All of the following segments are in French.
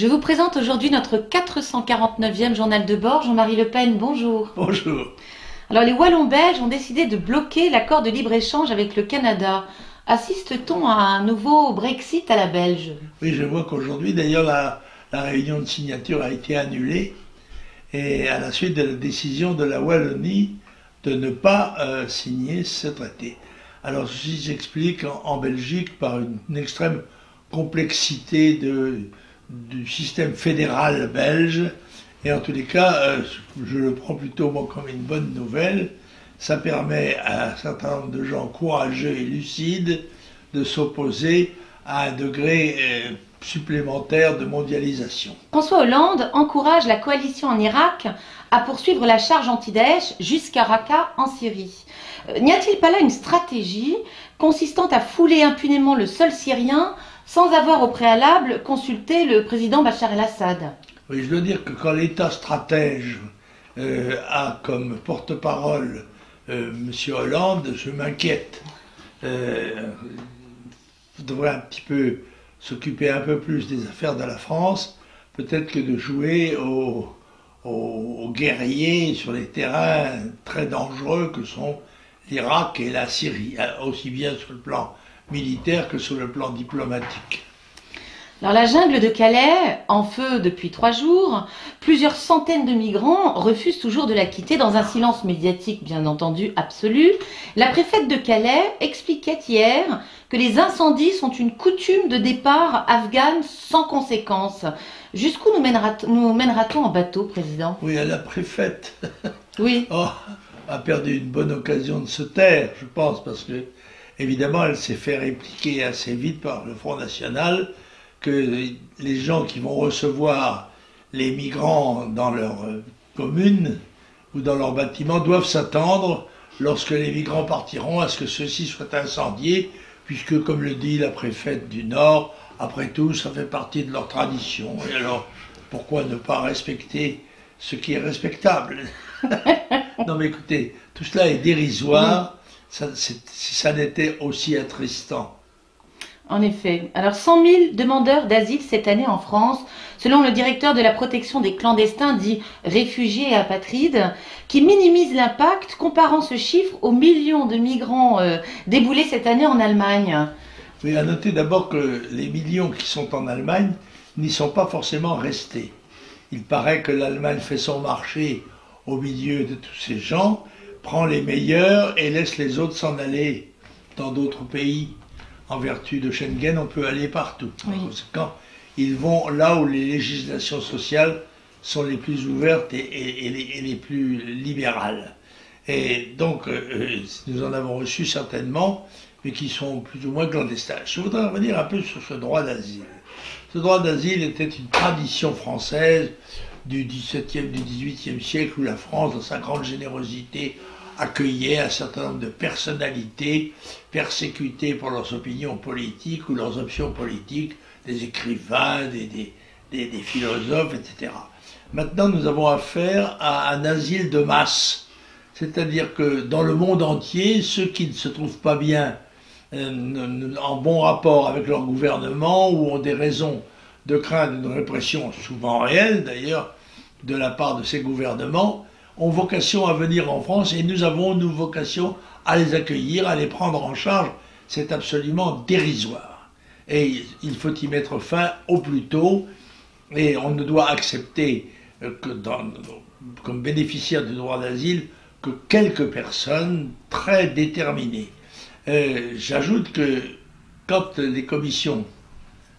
Je vous présente aujourd'hui notre 449e journal de bord. Jean-Marie Le Pen, bonjour. Bonjour. Alors les Wallons belges ont décidé de bloquer l'accord de libre-échange avec le Canada. Assiste-t-on à un nouveau Brexit à la belge? Oui, je vois qu'aujourd'hui, d'ailleurs, la réunion de signature a été annulée et à la suite de la décision de la Wallonie de ne pas signer ce traité. Alors ceci s'explique en Belgique par une extrême complexité du système fédéral belge. Et en tous les cas, je le prends plutôt moi, comme une bonne nouvelle. Ça permet à un certain nombre de gens courageux et lucides de s'opposer à un degré supplémentaire de mondialisation. François Hollande encourage la coalition en Irak à poursuivre la charge anti-Daesh jusqu'à Raqqa en Syrie. N'y a-t-il pas là une stratégie consistant à fouler impunément le sol syrien sans avoir au préalable consulté le président Bachar el-Assad? Oui, je dois dire que quand l'État stratège a comme porte-parole M. Hollande, je m'inquiète. Il devrait un petit peu s'occuper un peu plus des affaires de la France, peut-être que de jouer aux guerriers sur les terrains très dangereux que sont l'Irak et la Syrie, aussi bien sur le plan militaire que sur le plan diplomatique. Alors la jungle de Calais, en feu depuis 3 jours, plusieurs centaines de migrants refusent toujours de la quitter dans un silence médiatique bien entendu absolu. La préfète de Calais expliquait hier que les incendies sont une coutume de départ afghane sans conséquence. Jusqu'où nous mènera-t-on en bateau, Président? Oui, la préfète oui. A perdu une bonne occasion de se taire, je pense, parce que évidemment elle s'est fait répliquer assez vite par le Front National que les gens qui vont recevoir les migrants dans leur commune ou dans leur bâtiment doivent s'attendre, lorsque les migrants partiront, à ce que ceux-ci soient incendiés, puisque, comme le dit la préfète du Nord, après tout, ça fait partie de leur tradition. Et alors, pourquoi ne pas respecter ce qui est respectable? Non mais écoutez, tout cela est dérisoire, si ça n'était aussi attristant. En effet. Alors 100 000 demandeurs d'asile cette année en France, selon le directeur de la protection des clandestins dit réfugiés et apatrides, qui minimise l'impact, comparant ce chiffre aux millions de migrants déboulés cette année en Allemagne. Oui, à noter d'abord que les millions qui sont en Allemagne n'y sont pas forcément restés. Il paraît que l'Allemagne fait son marché au milieu de tous ces gens, prend les meilleurs et laisse les autres s'en aller dans d'autres pays. En vertu de Schengen, on peut aller partout. Oui. En conséquent, ils vont là où les législations sociales sont les plus ouvertes et les plus libérales. Et donc, nous en avons reçu certainement, mais qui sont plus ou moins clandestins. Je voudrais revenir un peu sur ce droit d'asile. Ce droit d'asile était une tradition française du XVIIe, du XVIIIe siècle, où la France, dans sa grande générosité, accueillait un certain nombre de personnalités persécutées pour leurs opinions politiques ou leurs options politiques, des écrivains, des philosophes, etc. Maintenant, nous avons affaire à un asile de masse, c'est-à-dire que dans le monde entier, ceux qui ne se trouvent pas bien en bon rapport avec leur gouvernement ou ont des raisons de crainte d'une répression souvent réelle d'ailleurs de la part de ces gouvernements, ont vocation à venir en France et nous avons vocation à les accueillir, à les prendre en charge. C'est absolument dérisoire. Et il faut y mettre fin au plus tôt et on ne doit accepter comme bénéficiaires du droit d'asile que quelques personnes très déterminées. J'ajoute que quand les commissions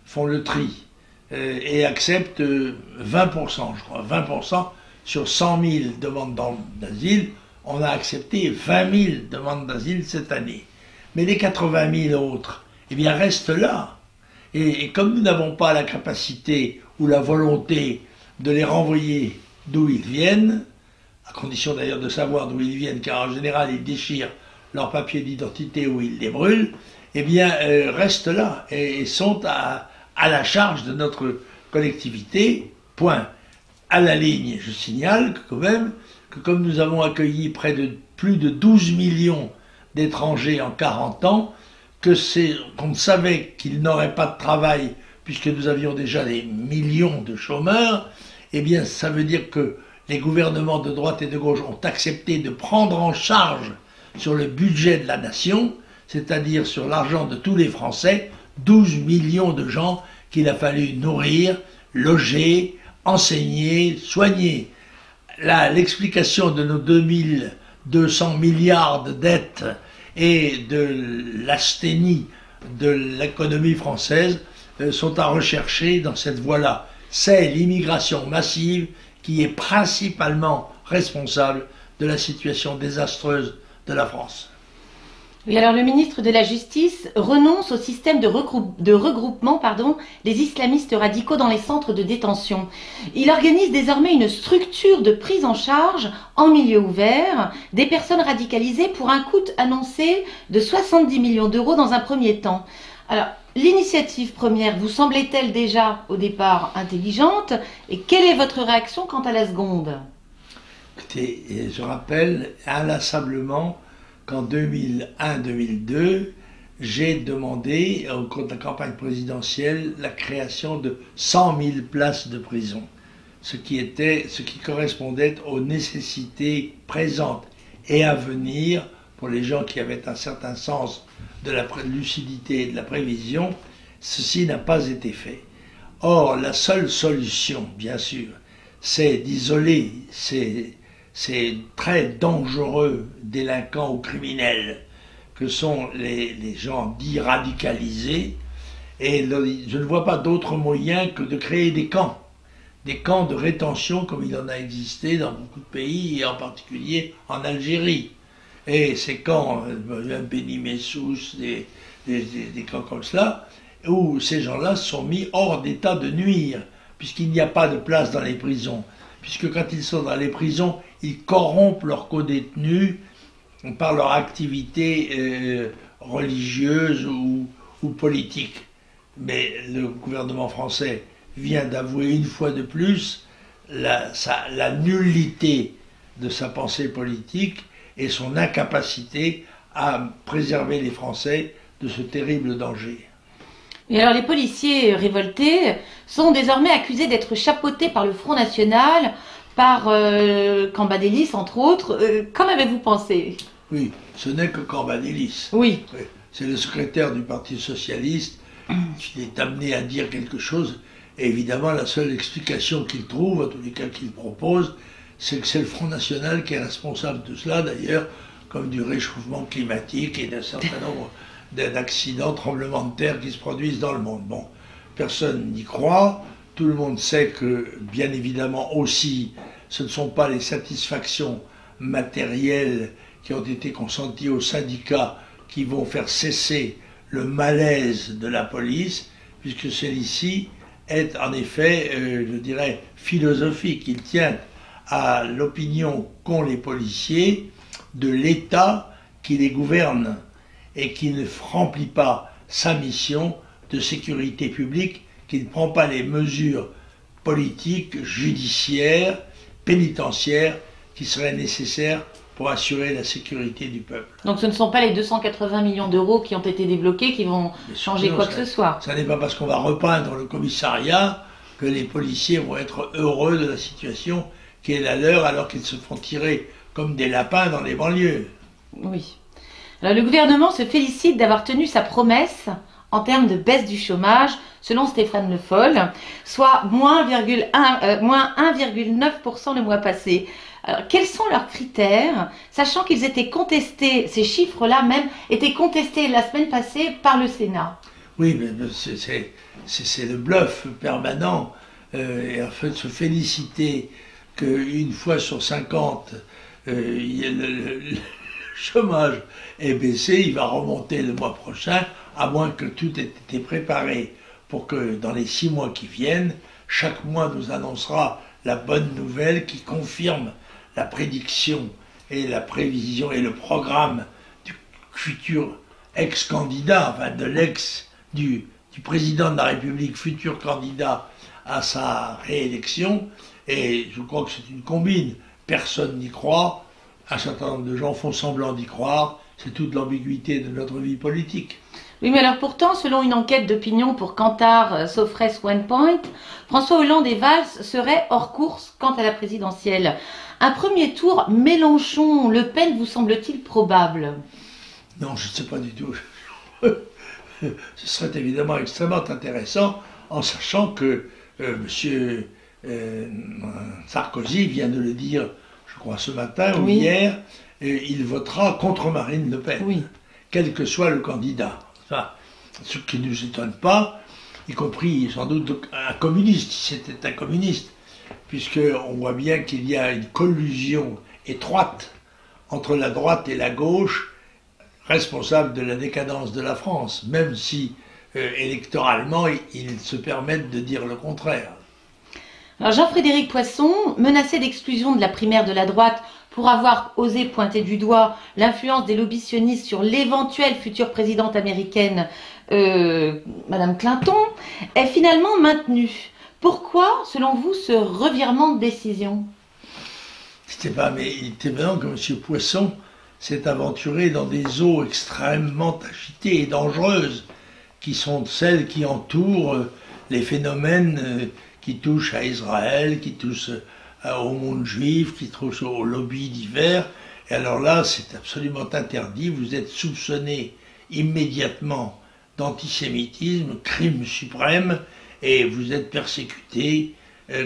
font le tri et acceptent 20%, je crois, 20%, sur 100 000 demandes d'asile, on a accepté 20 000 demandes d'asile cette année. Mais les 80 000 autres, eh bien, restent là. Et comme nous n'avons pas la capacité ou la volonté de les renvoyer d'où ils viennent, à condition d'ailleurs de savoir d'où ils viennent, car en général, ils déchirent leurs papiers d'identité ou ils les brûlent, eh bien, restent là et sont à la charge de notre collectivité, point. À la ligne, je signale que quand même, que comme nous avons accueilli plus de 12 millions d'étrangers en 40 ans, qu'on savait qu'ils n'auraient pas de travail puisque nous avions déjà des millions de chômeurs, eh bien ça veut dire que les gouvernements de droite et de gauche ont accepté de prendre en charge sur le budget de la nation, c'est-à-dire sur l'argent de tous les Français, 12 millions de gens qu'il a fallu nourrir, loger, enseigner, soigner. Là, l'explication de nos 2200 milliards de dettes et de l'asthénie de l'économie française sont à rechercher dans cette voie-là. C'est l'immigration massive qui est principalement responsable de la situation désastreuse de la France. Oui, alors le ministre de la Justice renonce au système de regroupement des islamistes radicaux dans les centres de détention. Il organise désormais une structure de prise en charge en milieu ouvert des personnes radicalisées pour un coût annoncé de 70 millions d'euros dans un premier temps. Alors, l'initiative première vous semblait-elle déjà au départ intelligente et quelle est votre réaction quant à la seconde? Écoutez, je rappelle inlassablement qu'en 2001-2002, j'ai demandé au cours de la campagne présidentielle la création de 100 000 places de prison, ce qui correspondait aux nécessités présentes et à venir pour les gens qui avaient un certain sens de la lucidité et de la prévision. Ceci n'a pas été fait. Or, la seule solution, bien sûr, c'est d'isoler ces très dangereux délinquants ou criminels que sont les gens dits radicalisés. Et je ne vois pas d'autre moyen que de créer des camps de rétention comme il en a existé dans beaucoup de pays, et en particulier en Algérie. Et ces camps, Beni Messous, des camps comme cela, où ces gens-là sont mis hors d'état de nuire, puisqu'il n'y a pas de place dans les prisons. Puisque quand ils sont dans les prisons, ils corrompent leurs codétenus par leur activité religieuse ou politique. Mais le gouvernement français vient d'avouer une fois de plus la nullité de sa pensée politique et son incapacité à préserver les Français de ce terrible danger. Et alors les policiers révoltés sont désormais accusés d'être chapeautés par le Front National, par Cambadélis entre autres. Qu'en avez-vous pensé? Oui, ce n'est que Cambadélis. Oui. C'est le secrétaire du Parti Socialiste qui est amené à dire quelque chose. Et évidemment, la seule explication qu'il trouve, en tous les cas qu'il propose, c'est que c'est le Front National qui est responsable de cela, d'ailleurs, comme du réchauffement climatique et d'un certain nombre d'accidents, tremblements de terre qui se produisent dans le monde. Bon, personne n'y croit. Tout le monde sait que, bien évidemment aussi, ce ne sont pas les satisfactions matérielles qui ont été consenties aux syndicats qui vont faire cesser le malaise de la police, puisque celui-ci est en effet, je dirais, philosophique. Il tient à l'opinion qu'ont les policiers de l'État qui les gouverne et qui ne remplit pas sa mission de sécurité publique, qui ne prend pas les mesures politiques, judiciaires, pénitentiaires qui seraient nécessaires pour assurer la sécurité du peuple. Donc ce ne sont pas les 280 millions d'euros qui ont été débloqués qui vont changer quoi que ce soit. Ça n'est pas parce qu'on va repeindre le commissariat que les policiers vont être heureux de la situation qui est la leur alors qu'ils se font tirer comme des lapins dans les banlieues. Oui. Alors le gouvernement se félicite d'avoir tenu sa promesse en termes de baisse du chômage, selon Stéphane Le Foll, soit moins 1,9% le mois passé. Alors, quels sont leurs critères, sachant qu'ils étaient contestés, ces chiffres-là même, étaient contestés la semaine passée par le Sénat? Oui, mais c'est le bluff permanent. Et en fait, se féliciter qu'une fois sur 50, le chômage est baissé, il va remonter le mois prochain, à moins que tout ait été préparé pour que dans les 6 mois qui viennent, chaque mois nous annoncera la bonne nouvelle qui confirme la prédiction et la prévision et le programme du futur ex-candidat, enfin de du président de la République, futur candidat à sa réélection. Et je crois que c'est une combine. Personne n'y croit, un certain nombre de gens font semblant d'y croire, c'est toute l'ambiguïté de notre vie politique. Oui, mais alors pourtant, selon une enquête d'opinion pour Kantar, Sofres OnePoint, François Hollande et Valls seraient hors course quant à la présidentielle. Un premier tour Mélenchon-Le Pen vous semble-t-il probable? Non, je ne sais pas du tout. Ce serait évidemment extrêmement intéressant, en sachant que M. Sarkozy vient de le dire, je crois, ce matin ou hier, il votera contre Marine Le Pen, quel que soit le candidat. Enfin, ce qui ne nous étonne pas, y compris sans doute un communiste, si c'était un communiste, puisqu'on voit bien qu'il y a une collusion étroite entre la droite et la gauche, responsable de la décadence de la France, même si électoralement ils se permettent de dire le contraire. Alors Jean-Frédéric Poisson, menacé d'exclusion de la primaire de la droite pour avoir osé pointer du doigt l'influence des lobbies sionistes sur l'éventuelle future présidente américaine, Madame Clinton, est finalement maintenu. Pourquoi, selon vous, ce revirement de décision? Mais il était évident que M. Poisson s'est aventuré dans des eaux extrêmement agitées et dangereuses, qui sont celles qui entourent les phénomènes qui touchent à Israël, qui touchent au monde juif, qui touchent aux lobbies divers. Et alors là, c'est absolument interdit. Vous êtes soupçonné immédiatement d'antisémitisme, crime suprême, et vous êtes persécuté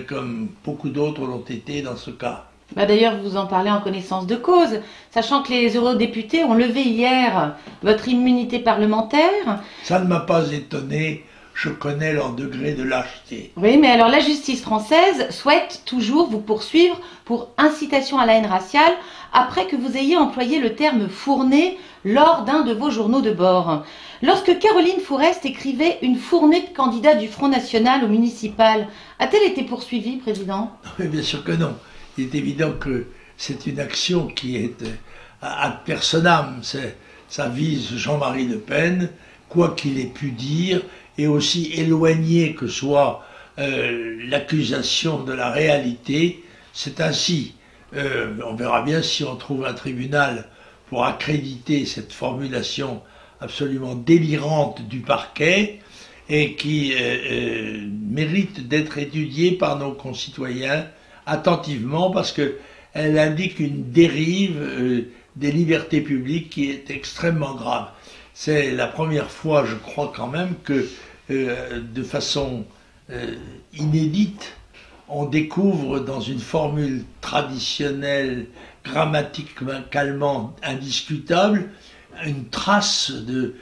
comme beaucoup d'autres l'ont été dans ce cas. D'ailleurs, vous en parlez en connaissance de cause, sachant que les eurodéputés ont levé hier votre immunité parlementaire. Ça ne m'a pas étonné, je connais leur degré de lâcheté. Oui, mais alors la justice française souhaite toujours vous poursuivre pour incitation à la haine raciale après que vous ayez employé le terme fournée lors d'un de vos journaux de bord. Lorsque Caroline Fourest écrivait une fournée de candidats du Front National au municipal, a-t-elle été poursuivie, Président? Oui, bien sûr que non. Il est évident que c'est une action qui est ad personam. Ça vise Jean-Marie Le Pen, quoi qu'il ait pu dire, et aussi éloigné que soit l'accusation de la réalité. C'est ainsi. On verra bien si on trouve un tribunal pour accréditer cette formulation absolument délirante du parquet et qui mérite d'être étudiée par nos concitoyens attentivement, parce qu'elle indique une dérive des libertés publiques qui est extrêmement grave. C'est la première fois, je crois quand même, que de façon inédite, on découvre dans une formule traditionnelle, grammaticalement indiscutable, une trace de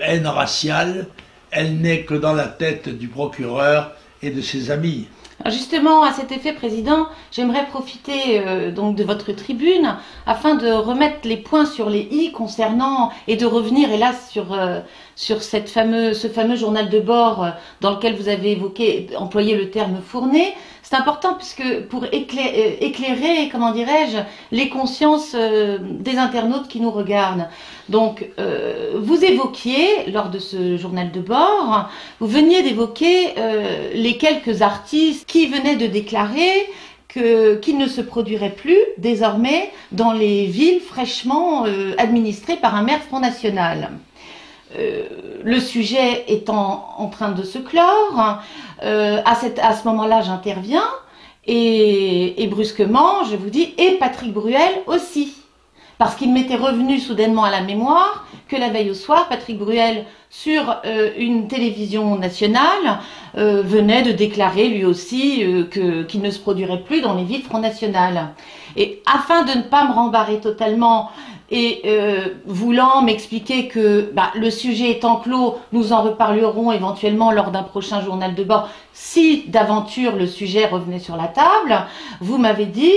haine raciale. Elle n'est que dans la tête du procureur et de ses amis. Alors justement, à cet effet, Président, j'aimerais profiter donc de votre tribune afin de remettre les points sur les i concernant et de revenir, hélas, sur ce fameux journal de bord dans lequel vous avez employé le terme fourné. C'est important puisque pour éclairer, comment dirais-je, les consciences des internautes qui nous regardent. Donc, vous évoquiez, lors de ce journal de bord, vous veniez d'évoquer les quelques artistes qui venaient de déclarer qu'ils ne se produiraient plus désormais dans les villes fraîchement administrées par un maire Front National. Le sujet étant en train de se clore, à ce moment-là j'interviens et brusquement je vous dis, et Patrick Bruel aussi. Parce qu'il m'était revenu soudainement à la mémoire que la veille au soir, Patrick Bruel, sur une télévision nationale, venait de déclarer lui aussi qu'il ne se produirait plus dans les villes Front National. Et afin de ne pas me rembarrer totalement et voulant m'expliquer que le sujet étant clos, nous en reparlerons éventuellement lors d'un prochain journal de bord, si d'aventure le sujet revenait sur la table, vous m'avez dit,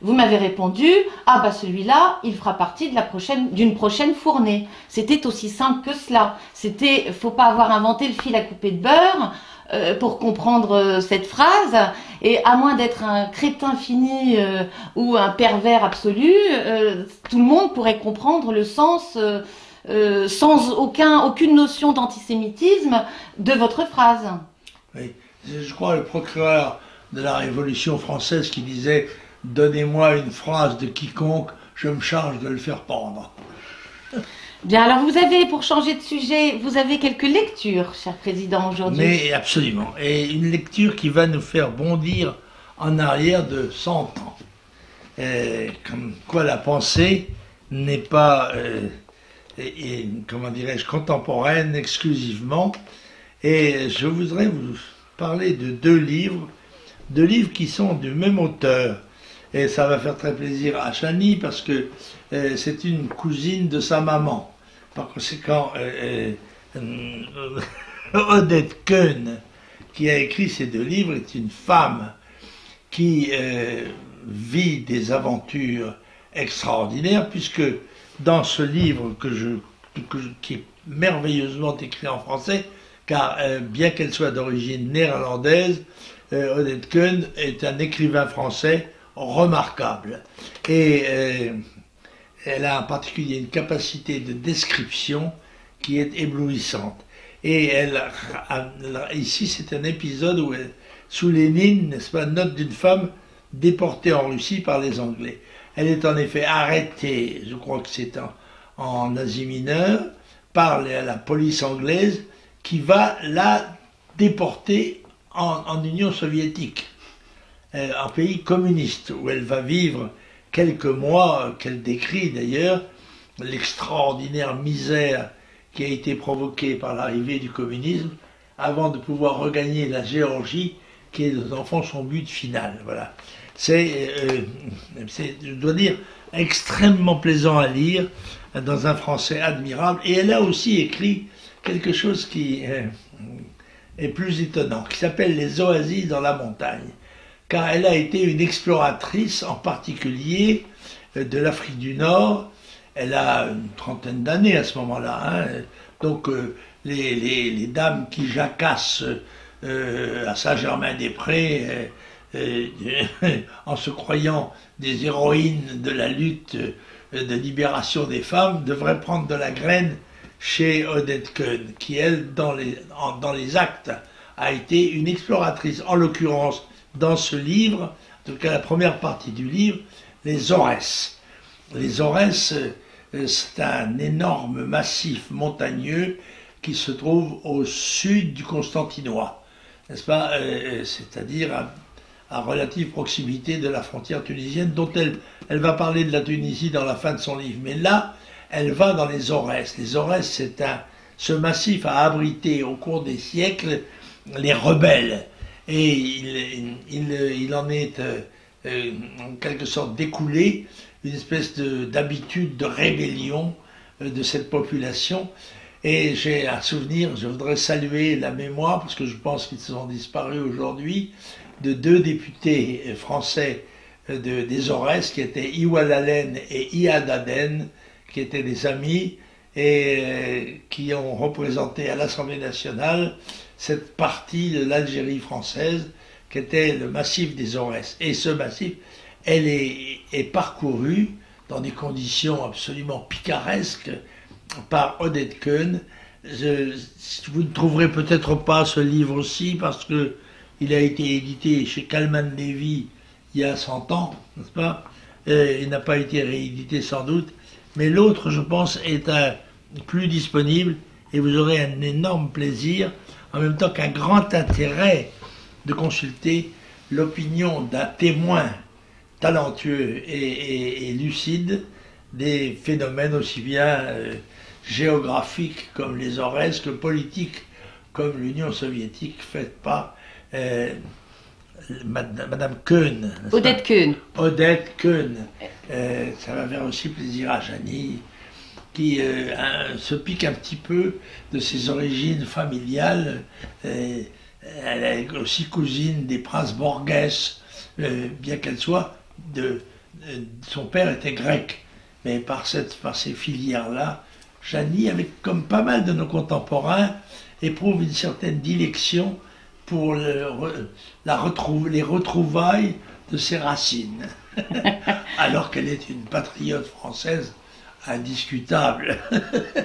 vous m'avez répondu, ah celui-là, il fera partie d'une prochaine fournée. C'était aussi simple que cela. Faut pas avoir inventé le fil à couper de beurre pour comprendre cette phrase, et à moins d'être un crétin fini ou un pervers absolu, tout le monde pourrait comprendre le sens sans aucune notion d'antisémitisme de votre phrase. Oui, je crois le procureur de la Révolution française qui disait « Donnez-moi une phrase de quiconque, je me charge de le faire pendre ». Bien, alors vous avez, pour changer de sujet, vous avez quelques lectures, cher Président, aujourd'hui. Mais absolument. Et une lecture qui va nous faire bondir en arrière de 100 ans. Comme quoi la pensée n'est pas, comment dirais-je, contemporaine exclusivement. Et je voudrais vous parler de deux livres qui sont du même auteur. Et ça va faire très plaisir à Chani parce que c'est une cousine de sa maman. Par conséquent, Odette Keun, qui a écrit ces deux livres, est une femme qui vit des aventures extraordinaires, puisque dans ce livre qui est merveilleusement écrit en français, car bien qu'elle soit d'origine néerlandaise, Odette Keun est un écrivain français remarquable. Et elle a en particulier une capacité de description qui est éblouissante. Et ici, c'est un épisode où sous Lénine, n'est-ce pas, note d'une femme déportée en Russie par les Anglais. Elle est en effet arrêtée, je crois que c'est en Asie mineure, par la police anglaise qui va la déporter en Union soviétique, un pays communiste, où elle va vivre quelques mois, qu'elle décrit d'ailleurs, l'extraordinaire misère qui a été provoquée par l'arrivée du communisme, avant de pouvoir regagner la Géorgie, qui est, dans le fond, son but final. Voilà. C'est, je dois dire, extrêmement plaisant à lire, dans un français admirable. Et elle a aussi écrit quelque chose qui est plus étonnant, qui s'appelle Les oasis dans la montagne. Car elle a été une exploratrice, en particulier de l'Afrique du Nord. Elle a une trentaine d'années à ce moment-là. Hein. Donc les dames qui jacassent à Saint-Germain-des-Prés en se croyant des héroïnes de la lutte de libération des femmes devraient prendre de la graine chez Odette Keun, qui elle, dans les actes, a été une exploratrice. En l'occurrence, dans ce livre, en tout cas la première partie du livre, les Aurès. Les Aurès, c'est un énorme massif montagneux qui se trouve au sud du Constantinois, n'est-ce pas, c'est-à-dire à relative proximité de la frontière tunisienne, dont elle va parler de la Tunisie dans la fin de son livre. Mais là, elle va dans les Aurès. Les Aurès, ce massif a abrité au cours des siècles les rebelles. Et il en est en quelque sorte découlé une espèce d'habitude de rébellion de cette population. Et j'ai un souvenir, je voudrais saluer la mémoire, parce que je pense qu'ils sont disparus aujourd'hui, de deux députés français des Aurès, qui étaient Iwalalen et Iadaden, qui étaient des amis, et qui ont représenté à l'Assemblée nationale cette partie de l'Algérie française qui était le massif des Aurès. Et ce massif, elle est parcouru dans des conditions absolument picaresques par Odette Keun. Vous ne trouverez peut-être pas ce livre-ci parce que il a été édité chez Kalman Levy il y a 100 ans, n'est-ce pas? Il n'a pas été réédité sans doute, mais l'autre, je pense, est plus disponible et vous aurez un énorme plaisir, en même temps qu'un grand intérêt de consulter l'opinion d'un témoin talentueux et lucide des phénomènes aussi bien géographiques comme les Aurès que politiques comme l'Union soviétique faite par Madame Keun. Odette Keun. Odette Keun. Ça va faire aussi plaisir à Chani, qui se pique un petit peu de ses origines familiales. Elle est aussi cousine des princes Borghès, bien qu'elle soit son père était grec. Mais par ces filières-là, Chani, comme pas mal de nos contemporains, éprouve une certaine dilection pour les retrouvailles de ses racines, alors qu'elle est une patriote française indiscutable.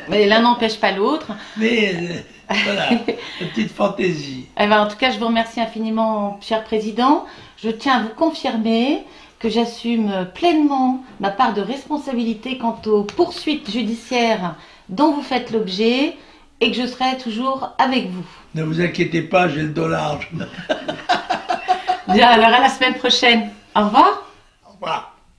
Mais l'un n'empêche pas l'autre. Mais voilà, une petite fantaisie. Eh ben, en tout cas, je vous remercie infiniment, cher Président. Je tiens à vous confirmer que j'assume pleinement ma part de responsabilité quant aux poursuites judiciaires dont vous faites l'objet et que je serai toujours avec vous. Ne vous inquiétez pas, j'ai le dos large. Bien, alors à la semaine prochaine. Au revoir. Au revoir.